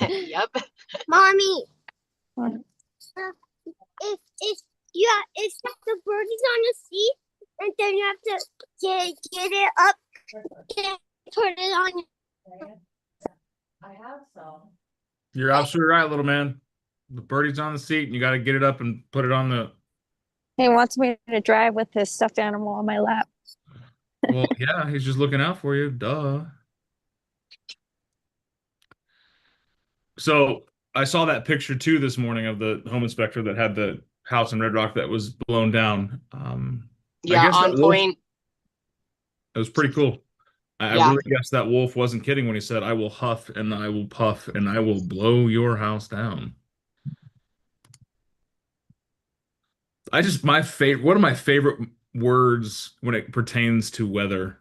Yep. Mommy, if the bird is on the seat, and then you have to get it up and put it on. I have some. You're absolutely right, little man. The birdie's on the seat, and you got to get it up and put it on the. He wants me to drive with his stuffed animal on my lap. Well, yeah, he's just looking out for you. Duh. So I saw that picture too this morning of the home inspector that had the house in Red Rock that was blown down. I Yeah, guess on that wolf, point. it was pretty cool. I Yeah. really guess that wolf wasn't kidding when he said, "I will huff and I will puff and I will blow your house down." One of my favorite words when it pertains to weather,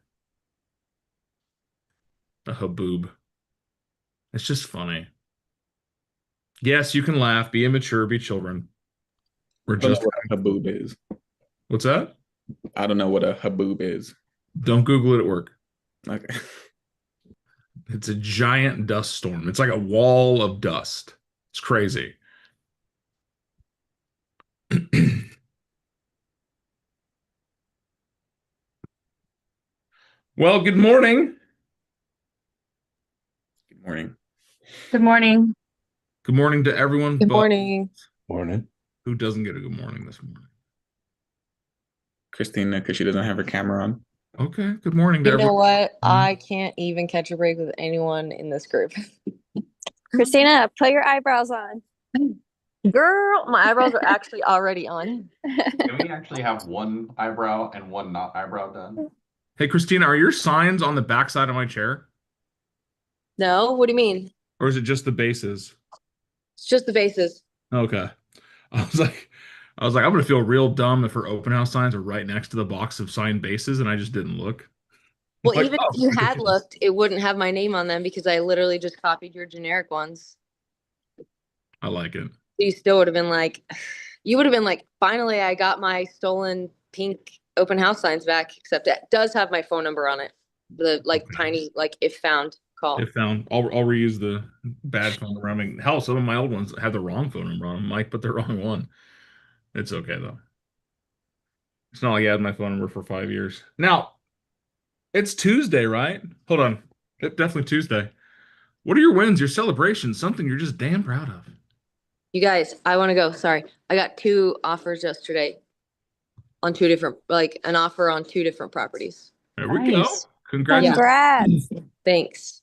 a haboob. It's just funny. Yes, you can laugh, be immature, be children. We're I don't know just, what a haboob is. what's that? I don't know what a haboob is. Don't Google it at work. Okay. It's a giant dust storm. It's like a wall of dust. It's crazy. Well, good morning. Good morning. Good morning. Good morning to everyone. Good but morning. Morning. Who doesn't get a good morning this morning? Christina, because she doesn't have her camera on. Okay. Good morning to You know everyone. what? I can't even catch a break with anyone in this group. Christina, put your eyebrows on. Girl, my eyebrows are actually already on. Can we actually have one eyebrow and one not eyebrow done? Hey, Christina, are your signs on the backside of my chair? No, what do you mean? Or is it just the bases? It's just the bases. Okay. I was like, I'm gonna feel real dumb if her open house signs are right next to the box of signed bases, and I just didn't look. Well, Like, even oh, if you had ridiculous. looked, it wouldn't have my name on them because I literally just copied your generic ones. I like it. You still would have been like, you would have been like, finally, I got my stolen pink open house signs back, except it does have my phone number on it. The like Okay. tiny, like if found call. If found, I'll reuse the bad phone number. I mean, hell, some of my old ones have the wrong phone number on them. Mike put the wrong one. It's okay though. It's not like I had my phone number for 5 years. Now, it's Tuesday, right? Hold on. It's definitely Tuesday. What are your wins, your celebrations, something you're just damn proud of? You guys, I want to go. Sorry. I got 2 offers yesterday on 2 different, like an offer on 2 different properties. There we go. Nice. Congratulations. Congrats. Thanks.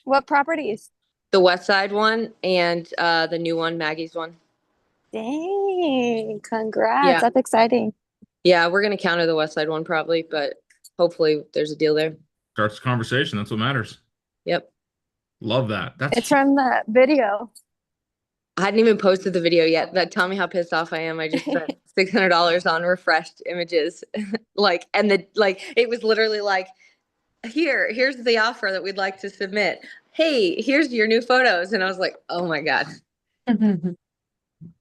What properties? The West Side one and the new one, Maggie's one. Dang, congrats. Yeah. That's exciting. Yeah, we're going to counter the West Side one probably, but hopefully there's a deal there. Starts the conversation. That's what matters. Yep. Love that. That's It's from the video. I hadn't even posted the video yet. That tell me how pissed off I am. I just spent $600 on refreshed images. It was literally like, here's the offer that we'd like to submit. Hey, here's your new photos. And I was like, oh my God.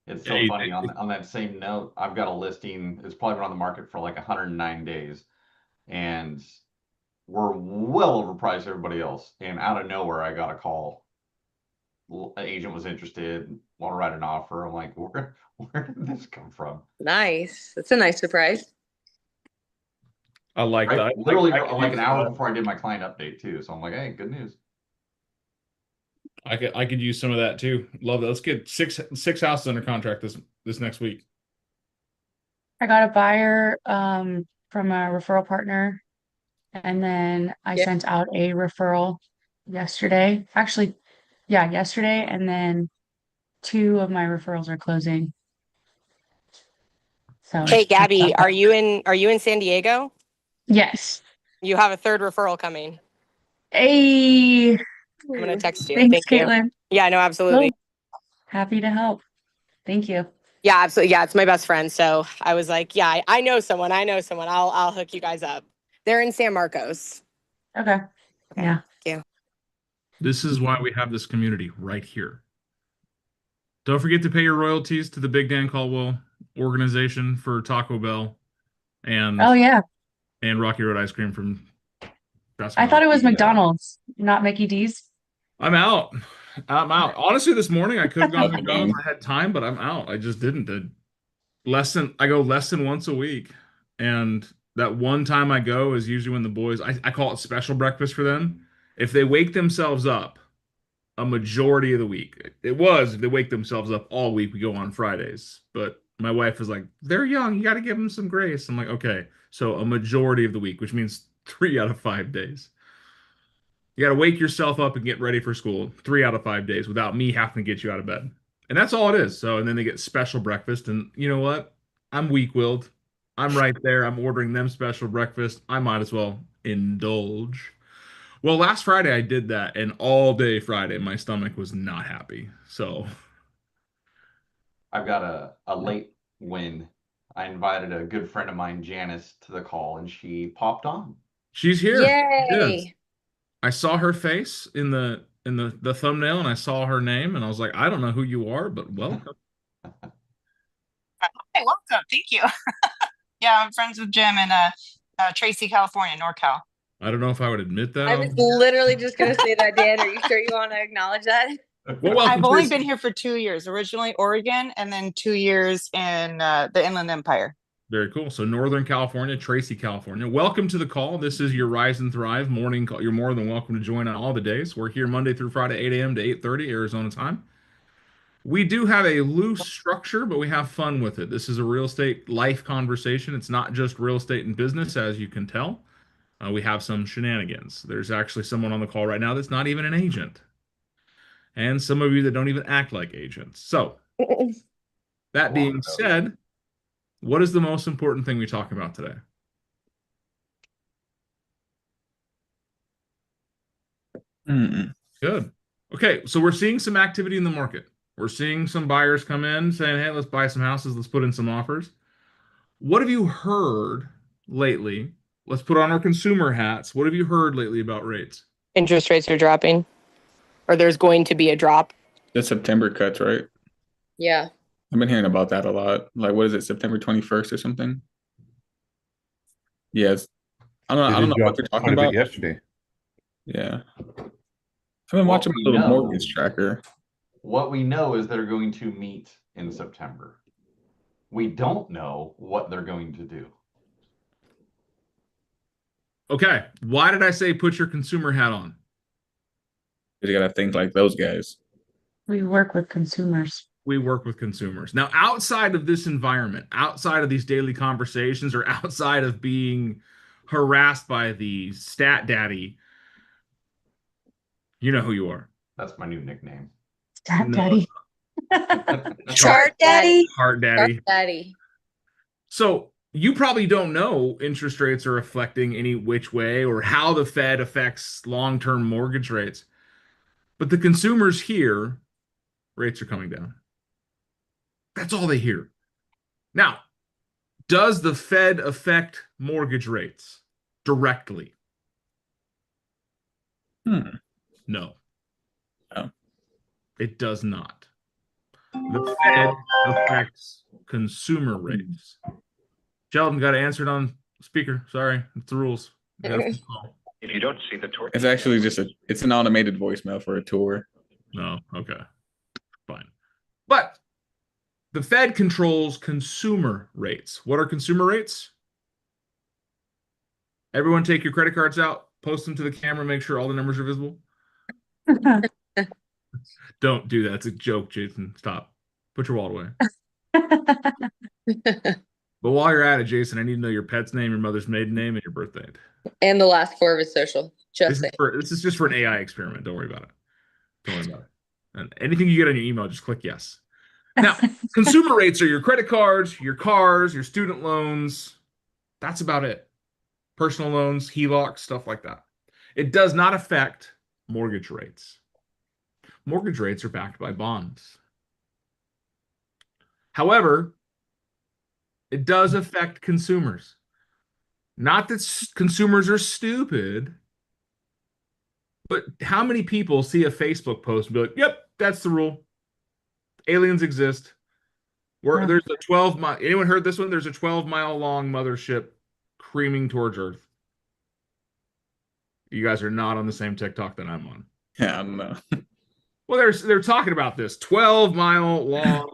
It's so Yeah, funny. On that same note, I've got a listing. It's probably been on the market for like 109 days. And we're well overpriced everybody else. And out of nowhere, I got a call. An agent was interested, want to write an offer. I'm like, where did this come from? Nice. That's a nice surprise. I like Right? that. Literally I like an hour before I did my client update too. So I'm like, hey, good news. I could use some of that too. Love that. Let's get six houses under contract this next week. I got a buyer from a referral partner, and then I Yeah. sent out a referral yesterday. Actually, yeah, yesterday, and then 2 of my referrals are closing. So Hey, Gabby, are you in San Diego? yes. You have a 3rd referral coming. Hey, I'm gonna text you. thanks, Thank you. Caitlin. Yeah, no, absolutely. Happy to help. Thank you. Yeah, absolutely. Yeah, it's my best friend. So I was like, yeah, I know someone. I'll hook you guys up. They're in San Marcos. Okay. Yeah. This is why we have this community right here. Don't forget to pay your royalties to the Big Dan Caldwell organization for Taco Bell and Oh yeah. and Rocky Road Ice Cream from I thought it was Yeah. McDonald's, not Mickey D's. I'm out. I'm out. Honestly, this morning I could have gone to Okay. McDonald's. I had time, but I'm out. I just didn't. I go less than once a week. And that one time I go is usually when the boys, I call it special breakfast for them. If they wake themselves up a majority of the week, it was, if they wake themselves up all week, we go on Fridays. But my wife was like, they're young. You got to give them some grace. I'm like, okay. So a majority of the week, which means 3 out of 5 days. You got to wake yourself up and get ready for school 3 out of 5 days without me having to get you out of bed. And that's all it is. So, and then they get special breakfast. And you know what? I'm weak-willed. I'm right there. I'm ordering them special breakfast. I might as well indulge. Well, last Friday I did that, and all day Friday my stomach was not happy. So, I've got a late win. I invited a good friend of mine, Janice, to the call, and she popped on. she's here. She is. Yay. I saw her face in the thumbnail, and I saw her name, and I was like, I don't know who you are, but welcome. Hey, welcome. Thank you. Yeah, I'm friends with Jim in Tracy, California, NorCal. I don't know if I would admit that. I was literally just gonna say that, Dan. Are you sure you want to acknowledge that? Well, welcome, I've only Tracy. been here for 2 years. Originally Oregon, and then 2 years in the Inland Empire. Very cool. So Northern California, Tracy, California. Welcome to the call. This is your Rise and Thrive morning call. You're more than welcome to join on all the days. We're here Monday through Friday, 8 a.m. to 8:30 Arizona time. We do have a loose structure, but we have fun with it. This is a real estate life conversation. It's not just real estate and business, as you can tell. We have some shenanigans. There's actually someone on the call right now that's not even an agent. And some of you that don't even act like agents. So, that being said, what is the most important thing we talk about today? Good. Okay, so we're seeing some activity in the market. We're seeing some buyers come in saying, hey, let's buy some houses, let's put in some offers. What have you heard lately? Let's put on our consumer hats. What have you heard lately about rates? Interest rates are dropping, or there's going to be a drop. The September cuts, right? Yeah. I've been hearing about that a lot. Like, what is it, September 21st or something? Yes. I don't know what they're talking about. Yesterday. Yeah. I've been watching my little mortgage tracker. What we know is they're going to meet in September. We don't know what they're going to do. Okay, why did I say put your consumer hat on? You gotta think like those guys. We work with consumers. We work with consumers. Now, outside of this environment, outside of these daily conversations, or outside of being harassed by the stat daddy, you know who you are. That's my new nickname. Stat daddy. Chart daddy. Heart daddy. Chart daddy. So you probably don't know interest rates are affecting any which way or how the Fed affects long-term mortgage rates. But the consumers hear rates are coming down. That's all they hear. Now, does the Fed affect mortgage rates directly? No. Oh. It does not. The Fed affects consumer rates. Sheldon got answered on speaker. Sorry, it's the rules. If you don't see the torch, It's actually just it's an automated voicemail for a tour. No, okay. Fine. But the Fed controls consumer rates. What are consumer rates? Everyone take your credit cards out, post them to the camera, make sure all the numbers are visible. Don't do that. It's a joke, Jason. Stop. Put your wallet away. But while you're at it, Jason, I need to know your pet's name, your mother's maiden name, and your birth date. And the last 4 of his social. Just say. This is just for an AI experiment. Don't worry about it. Don't worry about it. And anything you get on your email, just click yes. Now, consumer rates are your credit cards, your cars, your student loans. That's about it. Personal loans, HELOCs, stuff like that. It does not affect mortgage rates. Mortgage rates are backed by bonds. However, it does affect consumers. Not that consumers are stupid, but how many people see a Facebook post and be like, yep, that's the rule. Aliens exist. There's a 12-mile, anyone heard this one? There's a 12-mile long mothership creaming towards Earth. You guys are not on the same TikTok that I'm on. Yeah, I don't know. Well, they're talking about this 12-mile long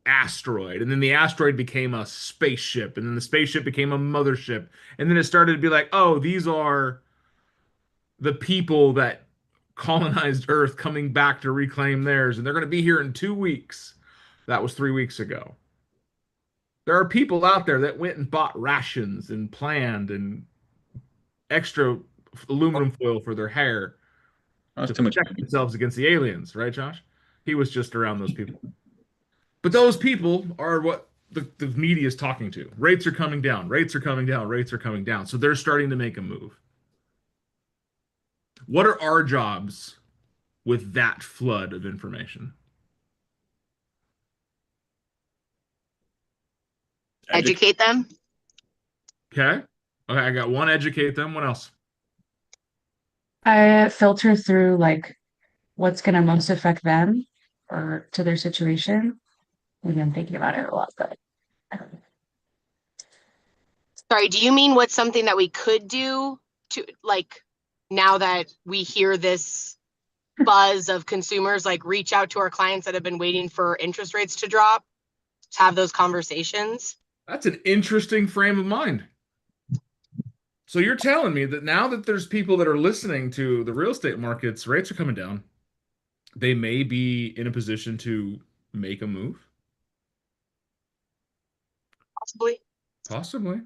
asteroid, and then the asteroid became a spaceship, and then the spaceship became a mothership, and then it started to be like, oh, these are the people that colonized Earth coming back to reclaim theirs, and they're going to be here in 2 weeks. That was 3 weeks ago. There are people out there that went and bought rations and planned and extra aluminum foil for their hair That's to too much. protect themselves against the aliens, right, Josh? He was just around those people. But those people are what the media is talking to. Rates are coming down. Rates are coming down. Rates are coming down. So they're starting to make a move. What are our jobs with that flood of information? Educate them. Okay. Okay, I got one, educate them. What else? I filter through like what's gonna most affect them or to their situation. Maybe I'm thinking about it a lot, but I don't know. Sorry, do you mean what's something that we could do to, like, now that we hear this buzz of consumers, like reach out to our clients that have been waiting for interest rates to drop, to have those conversations? That's an interesting frame of mind. So you're telling me that now that there's people that are listening to the real estate markets, rates are coming down, they may be in a position to make a move? Possibly. Possibly.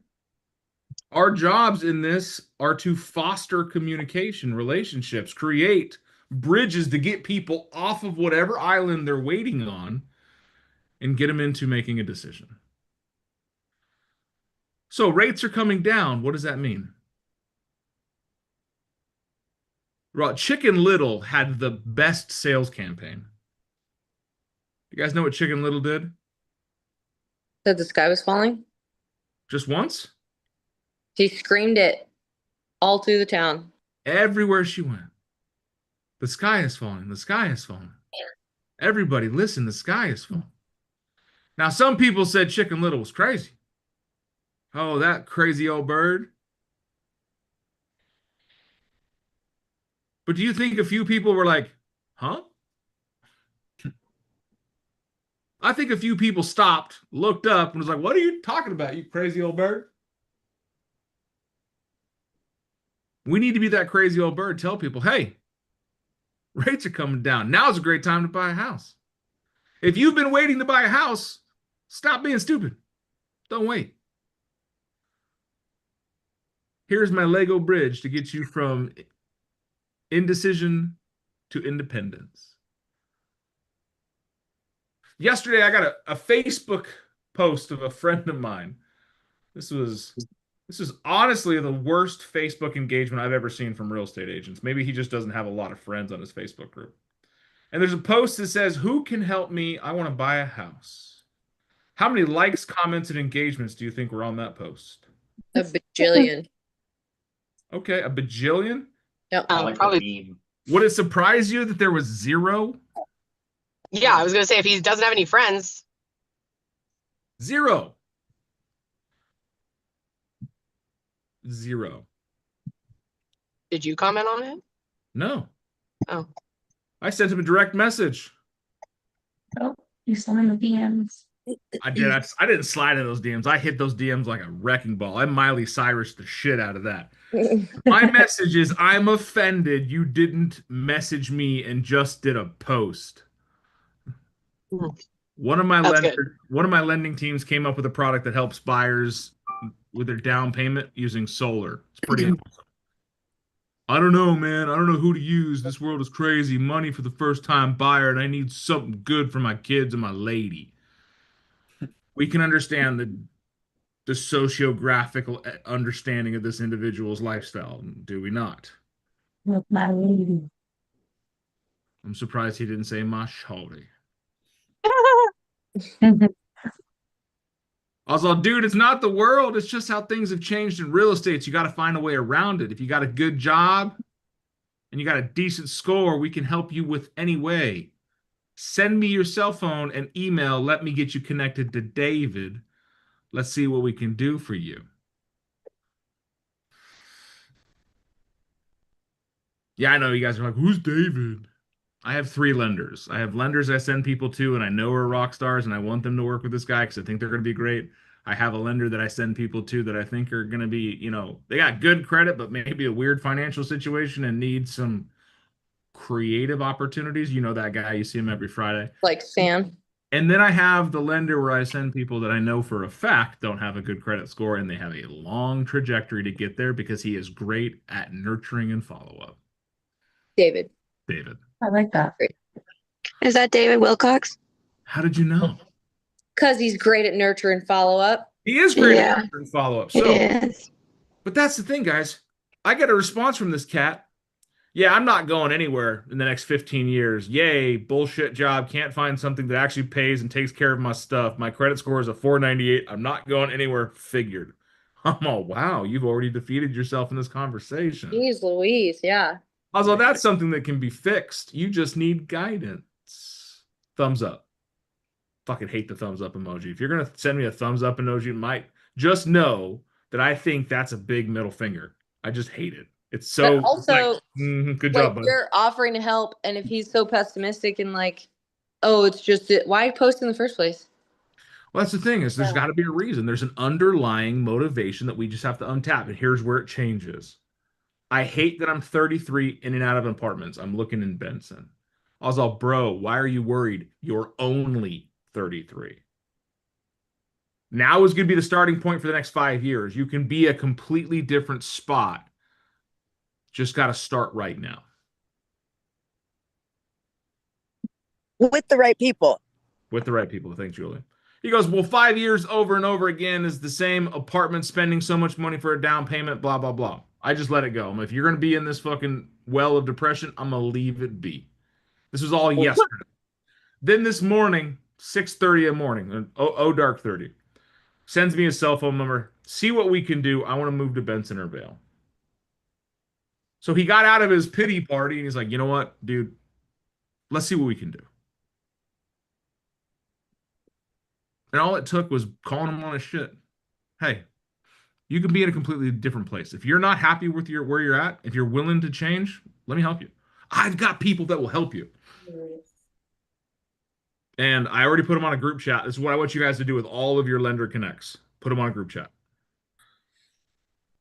Our jobs in this are to foster communication, relationships, create bridges to get people off of whatever island they're waiting on and get them into making a decision. So rates are coming down. What does that mean? Well, Chicken Little had the best sales campaign. You guys know what Chicken Little did? Said the sky was falling. Just once? She screamed it all through the town. Everywhere she went. The sky is falling. The sky is falling. Everybody, listen, the sky is falling. Now, some people said Chicken Little was crazy. Oh, that crazy old bird. But do you think a few people were like, huh? I think a few people stopped, looked up, and was like, what are you talking about, you crazy old bird? We need to be that crazy old bird. Tell people, hey, rates are coming down. Now's a great time to buy a house. If you've been waiting to buy a house, stop being stupid. Don't wait. Here's my Lego bridge to get you from indecision to independence. Yesterday, I got a Facebook post of a friend of mine. This is honestly the worst Facebook engagement I've ever seen from real estate agents. Maybe he just doesn't have a lot of friends on his Facebook group. And there's a post that says, who can help me? I want to buy a house. How many likes, comments, and engagements do you think were on that post? A bajillion. Okay, a bajillion? Yep. I like Probably. the meme. Would it surprise you that there was zero? Yeah, I was gonna say if he doesn't have any friends. Zero. Zero. Did you comment on it? No. Oh. I sent him a direct message. Oh, you sent in the DMs. I did. I didn't slide in those DMs. I hit those DMs like a wrecking ball. I Miley Cyrus the shit out of that. My message is, I'm offended you didn't message me and just did a post. One of my lending teams came up with a product that helps buyers with their down payment using solar. It's pretty awesome. I don't know, man. I don't know who to use. This world is crazy. Money for the first time buyer, and I need something good for my kids and my lady. We can understand the sociographical understanding of this individual's lifestyle, do we not? With my lady. I'm surprised he didn't say my shawty. Also, dude, it's not the world. It's just how things have changed in real estate. So you got to find a way around it. If you got a good job and you got a decent score, we can help you with any way. Send me your cell phone and email. Let me get you connected to David. Let's see what we can do for you. Yeah, I know you guys are like, who's David? I have 3 lenders. I have lenders I send people to, and I know are rock stars, and I want them to work with this guy because I think they're going to be great. I have a lender that I send people to that I think are going to be, they got good credit, but maybe a weird financial situation and need some creative opportunities. You know that guy, you see him every Friday. Like Sam. And then I have the lender where I send people that I know for a fact don't have a good credit score, and they have a long trajectory to get there because he is great at nurturing and follow-up. David. David. I like that. Is that David Wilcox? How did you know? Because he's great at nurture and follow up. He is great Yeah. at nurture and follow-up. It So, is. but that's the thing, guys. I get a response from this cat. Yeah, I'm not going anywhere in the next 15 years. Yay, bullshit job. Can't find something that actually pays and takes care of my stuff. My credit score is a 498. I'm not going anywhere. Figured. I'm all, wow, you've already defeated yourself in this conversation. Jeez Louise, yeah. Also, that's something that can be fixed. You just need guidance. Thumbs up. Fucking hate the thumbs up emoji. If you're going to send me a thumbs up emoji, might just know that I think that's a big middle finger. I just hate it. It's so But also, like, good like, job, bud. you're offering to help, and if he's so pessimistic and like, oh, it's just it, why post in the first place? Well, that's the thing is there's Yeah. got to be a reason. There's an underlying motivation that we just have to untap. And here's where it changes. I hate that I'm 33 in and out of apartments. I'm looking in Benson. I was all, bro, why are you worried? You're only 33. Now is going to be the starting point for the next 5 years. You can be a completely different spot. Just got to start right now. With the right people. With the right people. Thanks, Julie. He goes, well, 5 years over and over again is the same apartment spending so much money for a down payment, blah, blah, blah. I just let it go. If you're going to be in this fucking well of depression, I'm going to leave it be. This was all yesterday. Then this morning, 6:30 in the morning, dark 30, sends me his cell phone number. See what we can do. I want to move to Benson or Vale. So he got out of his pity party and he's like, you know what, dude, let's see what we can do. And all it took was calling him on his shit. Hey, you can be in a completely different place. If you're not happy with where you're at, if you're willing to change, let me help you. I've got people that will help you. And I already put them on a group chat. This is what I want you guys to do with all of your lender connects. Put them on a group chat.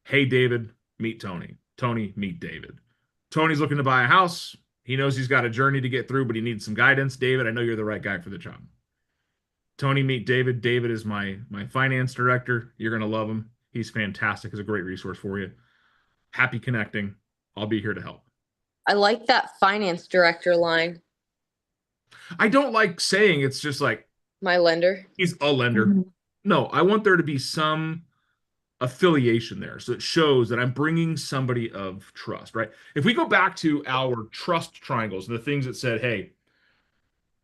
Hey, David, meet Tony. Tony, meet David. Tony's looking to buy a house. He knows he's got a journey to get through, but he needs some guidance. David, I know you're the right guy for the job. Tony, meet David. David is my finance director. You're going to love him. He's fantastic. He's a great resource for you. Happy connecting. I'll be here to help. I like that finance director line. I don't like saying it's just like My lender. he's a lender. Mm-hmm. No, I want there to be some affiliation there. So it shows that I'm bringing somebody of trust, right? If we go back to our trust triangles, the things that said, hey,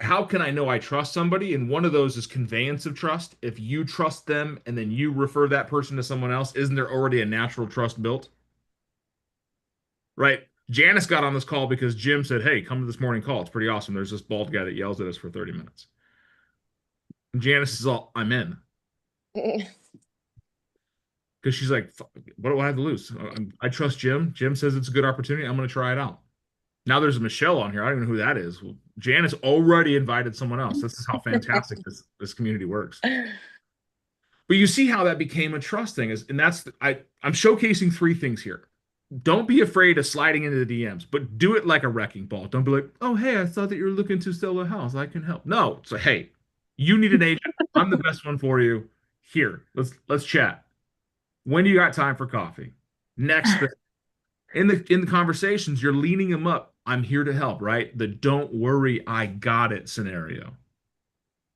how can I know I trust somebody? And one of those is conveyance of trust. If you trust them and then you refer that person to someone else, isn't there already a natural trust built? Right? Janice got on this call because Jim said, hey, come to this morning call. It's pretty awesome. There's this bald guy that yells at us for 30 minutes. And Janice is all, I'm in. Because she's like, what do I have to lose? I trust Jim. Jim says it's a good opportunity. I'm going to try it out. Now there's a Michelle on here. I don't even know who that is. Well, Janice already invited someone else. This is how fantastic this community works. But you see how that became a trust thing. And that's, I'm showcasing 3 things here. Don't be afraid of sliding into the DMs, but do it like a wrecking ball. Don't be like, oh, hey, I thought that you were looking to sell a house. I can help. No, it's like, hey, you need an agent. I'm the best one for you. Here, let's chat. When do you got time for coffee? Next thing. In the conversations, you're leaning them up. I'm here to help, right? The don't worry, I got it scenario.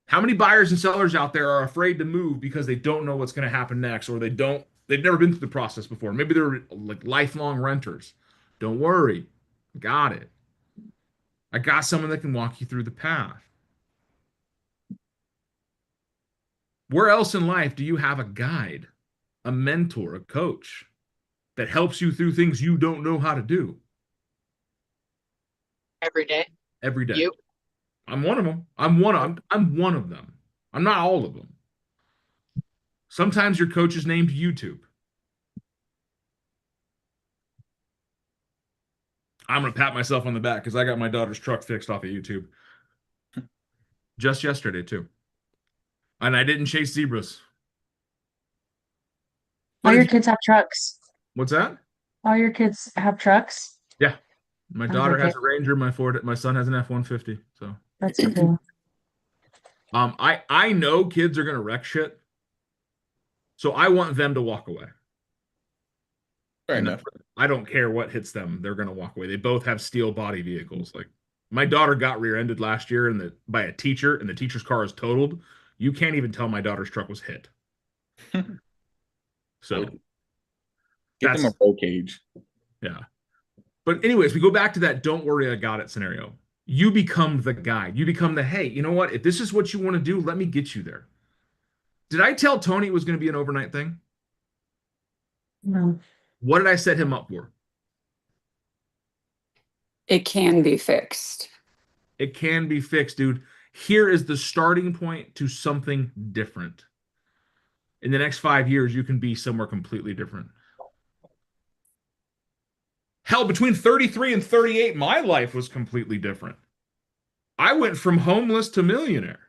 How many buyers and sellers out there are afraid to move because they don't know what's going to happen next, or they've never been through the process before. Maybe they're like lifelong renters. Don't worry. Got it. I got someone that can walk you through the path. Where else in life do you have a guide, a mentor, a coach that helps you through things you don't know how to do? Every day. Every day. You. I'm one of them. I'm one of them. I'm not all of them. Sometimes your coach is named YouTube. I'm gonna pat myself on the back because I got my daughter's truck fixed off of YouTube just yesterday too, and I didn't chase zebras. All But your if- kids have trucks. what's that? All your kids have trucks. Yeah, my Sounds daughter like has it. a Ranger. My son has an F-150. So, That's cool. I know kids are gonna wreck shit, so I want them to walk away. Fair And enough. I don't care what hits them; they're gonna walk away. They both have steel body vehicles. Like my daughter got rear-ended last year, by a teacher, and the teacher's car is totaled. You can't even tell my daughter's truck was hit. So Get them a that's roll cage. yeah. But anyways, we go back to that "don't worry, I got it" scenario. You become the guy. You become the, hey, you know what? If this is what you want to do, let me get you there. Did I tell Tony it was going to be an overnight thing? No. What did I set him up for? It can be fixed. It can be fixed, dude. Here is the starting point to something different. In the next 5 years, you can be somewhere completely different. Hell, between 33 and 38, my life was completely different. I went from homeless to millionaire.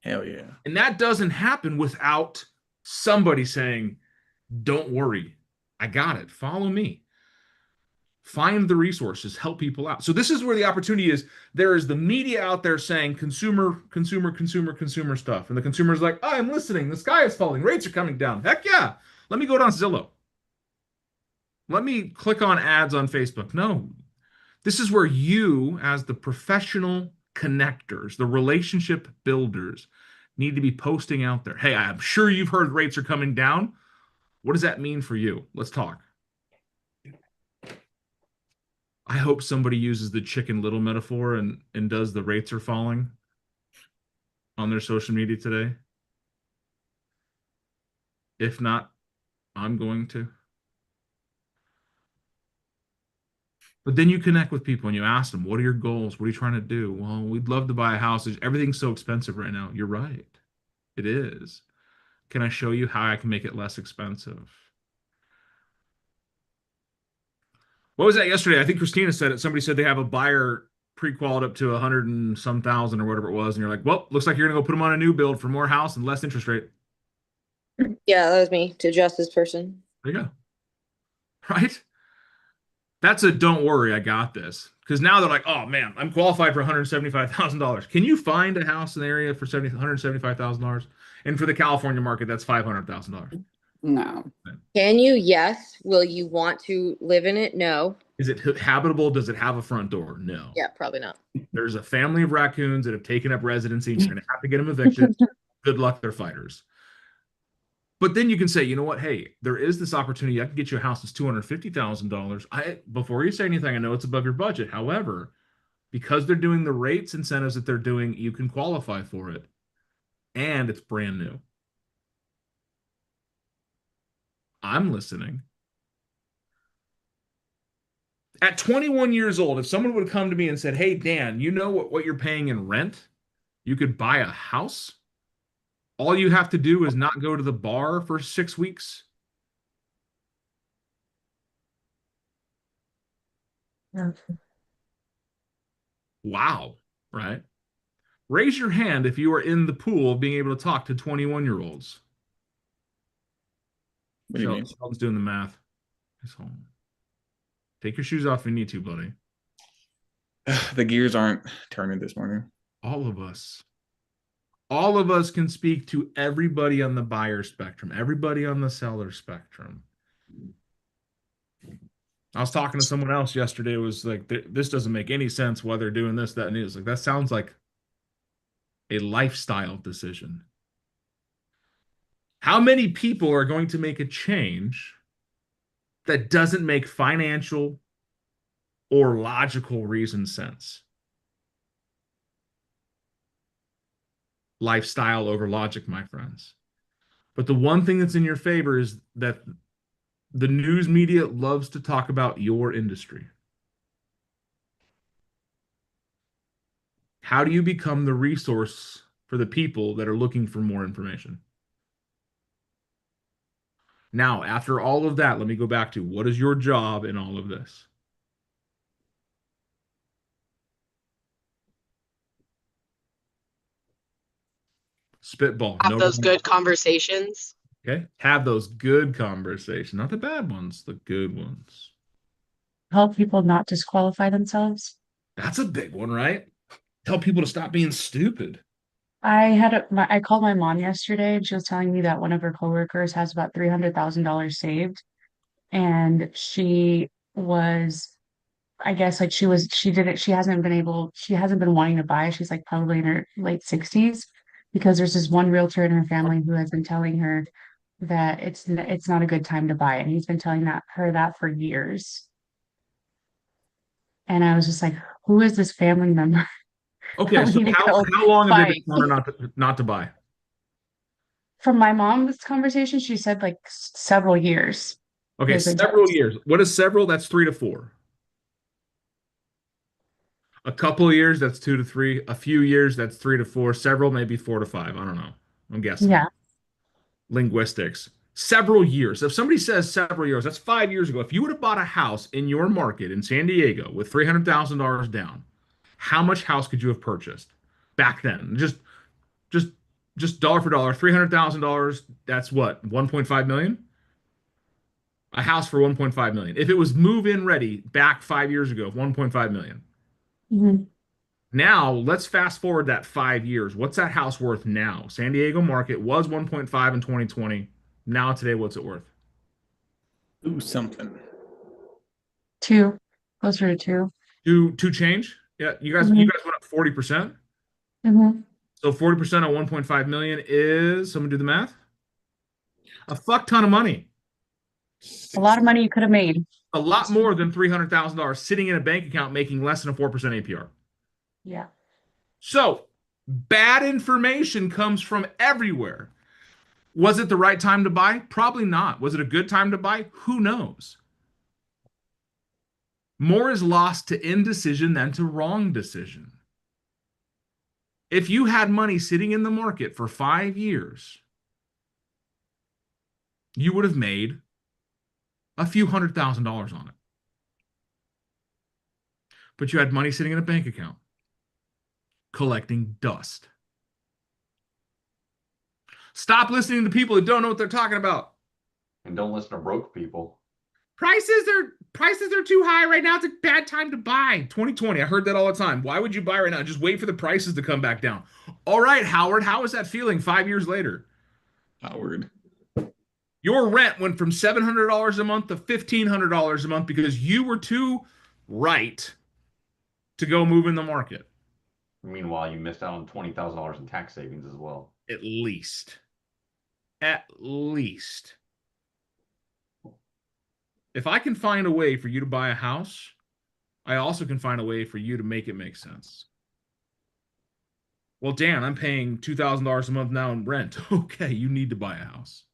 Hell yeah. And that doesn't happen without somebody saying, don't worry, I got it. Follow me. Find the resources, help people out. So this is where the opportunity is. There is the media out there saying consumer stuff. And the consumer's like, oh, I'm listening. The sky is falling. Rates are coming down. Heck yeah. Let me go down Zillow. Let me click on ads on Facebook. No. This is where you, as the professional connectors, the relationship builders, need to be posting out there. Hey, I'm sure you've heard rates are coming down. What does that mean for you? Let's talk. I hope somebody uses the Chicken Little metaphor and does the rates are falling on their social media today. If not, I'm going to. But then you connect with people and you ask them, what are your goals? What are you trying to do? Well, we'd love to buy a house. Everything's so expensive right now. You're right. It is. Can I show you how I can make it less expensive? What was that yesterday? I think Christina said it. Somebody said they have a buyer pre-qualified up to 100 and some thousand or whatever it was. And you're like, well, looks like you're going to go put them on a new build for more house and less interest rate. Yeah, that was me to Justice person. There you go. Right? That's a don't worry, I got this. Because now they're like, oh man, I'm qualified for $175,000. Can you find a house in the area for $175,000? And for the California market, that's $500,000. No. Can you? Yes. Will you want to live in it? No. Is it habitable? Does it have a front door? No. Yeah, probably not. There's a family of raccoons that have taken up residency. And you're going to have to get them evicted. Good luck, they're fighters. But then you can say, you know what? Hey, there is this opportunity. I can get you a house that's $250,000. Before you say anything, I know it's above your budget. However, because they're doing the rates incentives that they're doing, you can qualify for it. And it's brand new. I'm listening. At 21 years old, if someone would have come to me and said, hey, Dan, you know what you're paying in rent? You could buy a house. All you have to do is not go to the bar for 6 weeks. Wow, right? Raise your hand if you are in the pool of being able to talk to 21-year-olds. What do you mean? Sheldon's doing the math. He's home. Take your shoes off if you need to, buddy. The gears aren't turning this morning. All of us. All of us can speak to everybody on the buyer spectrum, everybody on the seller spectrum. I was talking to someone else yesterday. It was like, this doesn't make any sense why they're doing this, that, and it's like, that sounds like a lifestyle decision. How many people are going to make a change that doesn't make financial or logical reason sense? Lifestyle over logic, my friends. But the one thing that's in your favor is that the news media loves to talk about your industry. How do you become the resource for the people that are looking for more information? Now, after all of that, let me go back to what is your job in all of this? Spitball. Have No those wrong- good conversations. Okay. Have those good conversations, not the bad ones, the good ones. Help people not disqualify themselves. That's a big one, right? Tell people to stop being stupid. I called my mom yesterday and she was telling me that one of her coworkers has about $300,000 saved. And she was, I guess like she hasn't been wanting to buy. She's like probably in her late 60s because there's this one realtor in her family who has been telling her that it's not a good time to buy. And he's been telling her that for years. And I was just like, who is this family member? Okay, so telling me to go how long have they been fight? telling her not to buy? From my mom's conversation, she said like several years. Okay, They've been several telling- years. What is several? That's 3 to 4. A couple of years, that's 2 to 3. A few years, that's 3 to 4. Several, maybe 4 to 5. I don't know. I'm guessing. Yeah. Linguistics. Several years. If somebody says several years, that's 5 years ago. If you would have bought a house in your market in San Diego with $300,000 down, how much house could you have purchased back then? Just dollar for dollar, $300,000. That's what, 1.5 million? A house for 1.5 million. If it was move-in ready back 5 years ago, 1.5 million. Mhm. Now let's fast forward that 5 years. What's that house worth now? San Diego market was 1.5 in 2020. Now today, what's it worth? Do something. Two, closer to two. Two change? Yeah, you guys went up 40%. Mm-hmm. So 40% of 1.5 million is, someone do the math? A fuck ton of money. A lot of money you could have made. A lot more than $300,000 sitting in a bank account making less than a 4% APR. Yeah. So bad information comes from everywhere. Was it the right time to buy? Probably not. Was it a good time to buy? Who knows? More is lost to indecision than to wrong decision. If you had money sitting in the market for 5 years, you would have made a few $100,000 on it. But you had money sitting in a bank account collecting dust. Stop listening to people that don't know what they're talking about. And don't listen to broke people. Prices are too high right now. It's a bad time to buy. 2020, I heard that all the time. Why would you buy right now? Just wait for the prices to come back down. All right, Howard, how is that feeling 5 years later? Howard. Your rent went from $700 a month to $1,500 a month because you were too right to go move in the market. Meanwhile, you missed out on $20,000 in tax savings as well. At least. At least. If I can find a way for you to buy a house, I also can find a way for you to make it make sense. Well, Dan, I'm paying $2,000 a month now in rent. Okay, you need to buy a house.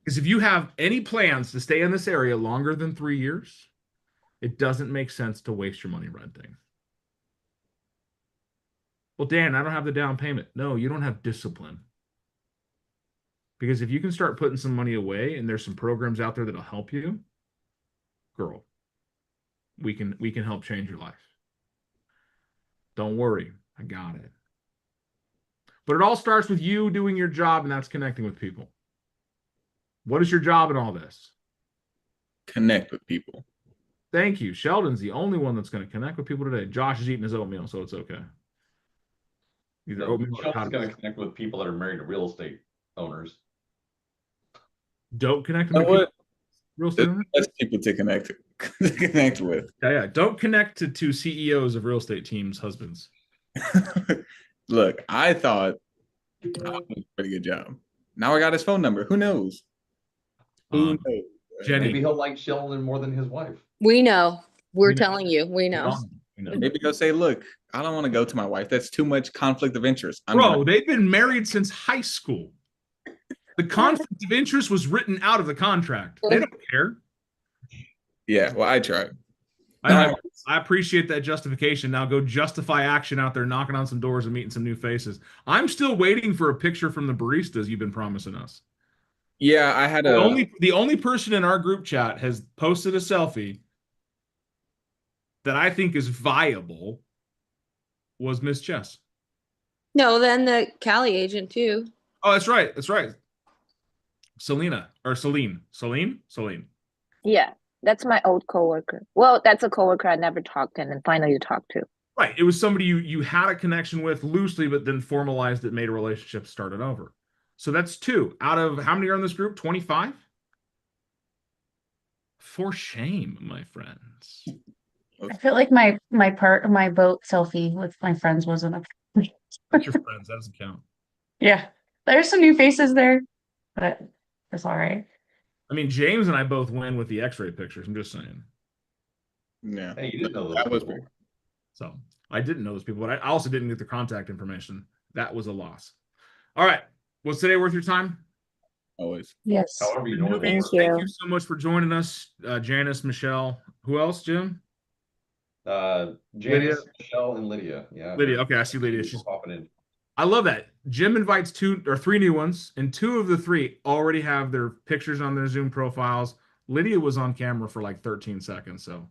Because if you have any plans to stay in this area longer than 3 years, it doesn't make sense to waste your money renting. Well, Dan, I don't have the down payment. No, you don't have discipline. Because if you can start putting some money away and there's some programs out there that'll help you, girl, we can help change your life. Don't worry, I got it. But it all starts with you doing your job, and that's connecting with people. What is your job in all this? Connect with people. Thank you. Sheldon's the only one that's going to connect with people today. Josh is eating his oatmeal, so it's okay. Either oatmeal or Sheldon's going to connect with people that are married to real estate owners. Don't connect You know with what? real estate owners? That's people to connect with. Yeah. Don't connect to CEOs of real estate teams' husbands. Look, I thought I was doing a pretty good job. Now I got his phone number. Who knows? Who knows? Jenny. Maybe he'll like Sheldon more than his wife. We know. We're We know. telling you. We know. Maybe go say, look, I don't want to go to my wife. That's too much conflict of interest. Bro, they've been married since high school. The conflict of interest was written out of the contract. They don't care. Yeah, well, I tried. I appreciate that justification. Now go justify action out there, knocking on some doors and meeting some new faces. I'm still waiting for a picture from the baristas you've been promising us. Yeah, I had The only person in our group chat has posted a selfie that I think is viable was Miss Chess. No, then the Cali agent too. Oh, that's right. That's right. Celine. Yeah, that's my old coworker. Well, that's a coworker I never talked to and then finally talked to. Right. It was somebody you had a connection with loosely, but then formalized it, made a relationship, started over. So that's 2 out of how many are in this group? 25? For shame, my friends. I feel like my boat selfie with my friends wasn't a That's your friends. That doesn't count. yeah. There's some new faces there, but it's all right. I mean, James and I both win with the X-ray pictures. I'm just saying. Yeah. Hey, you didn't know That was people. So I didn't know those people, but I also didn't get the contact information. That was a loss. All right. Was today worth your time? always. Yes. However you know it. Thank Thank you. you so much for joining us, Janice, Michelle. Who else, Jim? Janice, Lydia? Michelle, and Lydia. Yeah. Lydia. Okay, I see Lydia. She's She's popping in. I love that. Jim invites 2 or 3 new ones, and 2 of the 3 already have their pictures on their Zoom profiles. Lydia was on camera for like 13 seconds, so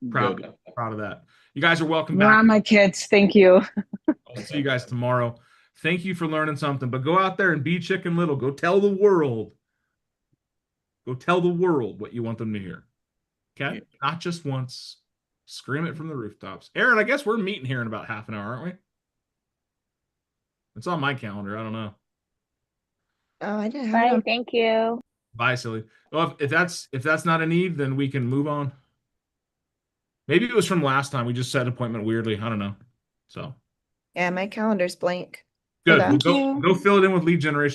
proud of that. You guys are welcome back. Wow, my kids. Thank you. I'll see you guys tomorrow. Thank you for learning something, but go out there and be Chicken Little. Go tell the world. Go tell the world what you want them to hear. Okay? Yeah. Not just once. Scream it from the rooftops. Aaron, I guess we're meeting here in about half an hour, aren't we? It's on my calendar. I don't know. Oh, I didn't have Bye. it on. Thank you. Bye, silly. Well, if that's not a need, then we can move on. Maybe it was from last time. We just set an appointment weirdly. I don't know. So Yeah, my calendar's blank. good. Thank We'll you. go fill it in with lead generation.